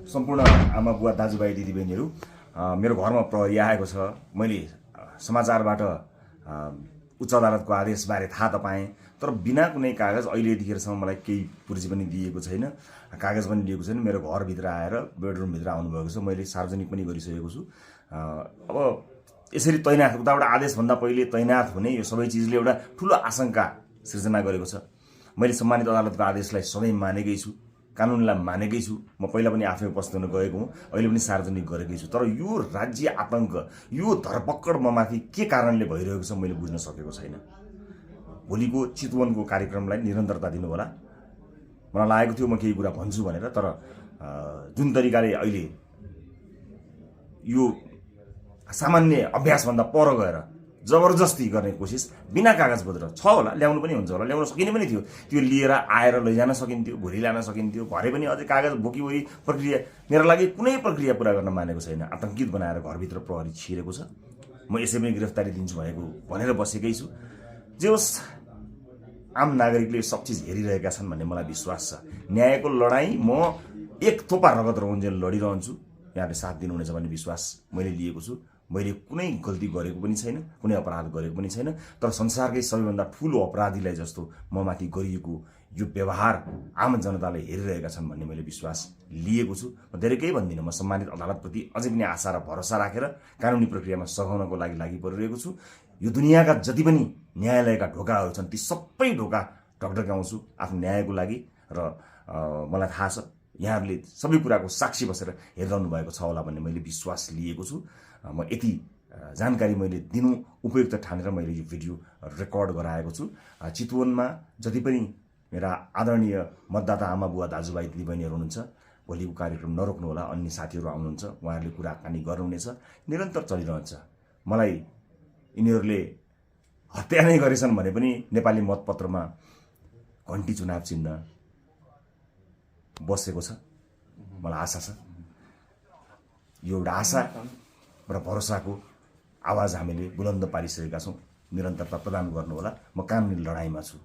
सम्पूर्ण आमा बुवा दाजुभाइ दिदीबहिनीहरू, मेरो घरमा प्रहरी आएको छ। मैले समाचारबाट उच्च अदालतको आदेशबारे थाहा त पाएँ, तर बिना कुनै कागज अहिले यतिखेरसम्म मलाई केही पुर्जी पनि दिएको छैन, कागज पनि दिएको छैन। मेरो घरभित्र आएर बेडरुमभित्र आउनुभएको छ, मैले सार्वजनिक पनि गरिसकेको छु। अब यसरी तैनाथ उताबाट आदेशभन्दा पहिले तैनाथ हुने यो सबै चिजले एउटा ठुलो आशंका सृजना गरेको छ। मैले सम्मानित अदालतको आदेशलाई सधैँ मानेकै छु, कानुनलाई मानेकै छु। म पहिला पनि आफै उपस्थित हुन गएको हुँ, अहिले पनि सार्वजनिक गरेकै छु। तर यो राज्य आतंक, यो धरपकड ममाथि के कारणले भइरहेको छ मैले बुझ्न सकेको छैन। भोलिको चितवनको कार्यक्रमलाई निरन्तरता दिनु होला। मलाई लागेको थियो म केही कुरा भन्छु भनेर, तर जुन तरिकाले अहिले यो सामान्य अभ्यासभन्दा पर गएर जबरजस्ती गर्ने कोसिस बिना कागजपत्र छ होला, ल्याउनु पनि हुन्छ होला, ल्याउन सकिने पनि थियो। त्यो लिएर आएर लैजान सकिन्थ्यो, भोलि ल्यान सकिन्थ्यो। घरै पनि अझै कागज बोकीवरी प्रक्रिया मेरो लागि कुनै प्रक्रिया पुरा गर्न मानेको छैन। आतंकित बनाएर घरभित्र प्रहरी छिरेको छ। म यसै पनि गिरफ्तारी दिन्छु भनेर बसेकै छु। जे होस्, आम नागरिकले सब चिज हेरिरहेका छन् भन्ने मलाई विश्वास छ। न्यायको लडाईँ म एक थोपा रगत रहुन्जेल लडिरहन्छु। यहाँले साथ दिनुहुनेछ भन्ने विश्वास मैले लिएको छु। मैले कुनै गल्ती गरेको पनि छैन, कुनै अपराध गरेको पनि छैन, तर संसारकै सबैभन्दा ठुलो अपराधीलाई जस्तो ममाथि गरिएको यो व्यवहार आम जनताले हेरिरहेका छन् भन्ने मैले विश्वास लिएको छु। म धेरै केही भन्दिनँ। म सम्मानित अदालतप्रति अझै पनि आशा र भरोसा राखेर कानुनी प्रक्रियामा सघाउनको लागि परिरहेको छु। यो दुनियाँका जति पनि न्यायालयका ढोकाहरू छन्, ती सबै ढोका ढकढक्याउँछु आफ्नो न्यायको लागि। र मलाई थाहा छ यहाँहरूले सबै कुराको साक्षी बसेर हेरिरहनु भएको छ होला भन्ने मैले विश्वास लिएको छु। म यति जानकारी मैले दिनु उपयुक्त ठानेर मैले यो भिडियो रेकर्ड गराएको छु। चितवनमा जति पनि मेरा आदरणीय मतदाता आमा बुवा दाजुभाइ दिदीबहिनीहरू हुनुहुन्छ, भोलिको कार्यक्रम नरोक्नु होला। अन्य साथीहरू आउनुहुन्छ, उहाँहरूले कुराकानी गर्नुहुनेछ, निरन्तर चलिरहन्छ। मलाई यिनीहरूले हत्या नै गरेछन् भने पनि नेपाली मतपत्रमा घन्टी चुनाव चिन्ह बसेको छ। मलाई आशा छ, यो एउटा आशा र भरोसाको आवाज हामीले बुलन्द पारिसकेका छौँ। निरन्तरता प्रदान गर्नुहोला। म कानुनी लडाइँमा छु।